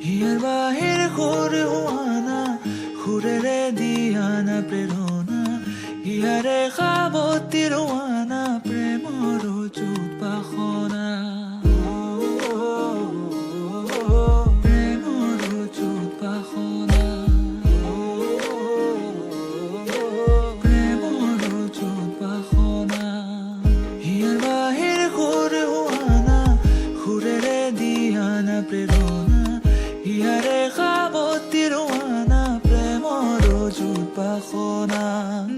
হিয়াৰ বাহিৰ সুৰ হোৱানা সুৰেৰে দিয়ানা প্ৰেৰণা হিয়াৰে সাৱতী ৰোৱানা প্ৰেমৰ চুপাসনা প্ৰেমৰ চুপাসনা প্ৰেমৰ চুপাসনা হিয়াৰ বাহিৰ সুৰ হোৱানা সুৰেৰে দিয়ানা প্ৰেৰণা হিয়াৰে সাৱতী ৰোৱানা প্ৰেমৰ চুপাসনা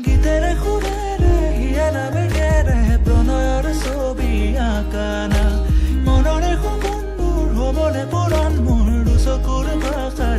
গীতেৰে সুৰেৰে হিয়া নামেৰে প্ৰণয়ৰ ছবি আঁকানা মনৰে সপোনবোৰ হ'বনে পূৰণ মোৰ দুচকুৰ ভাষা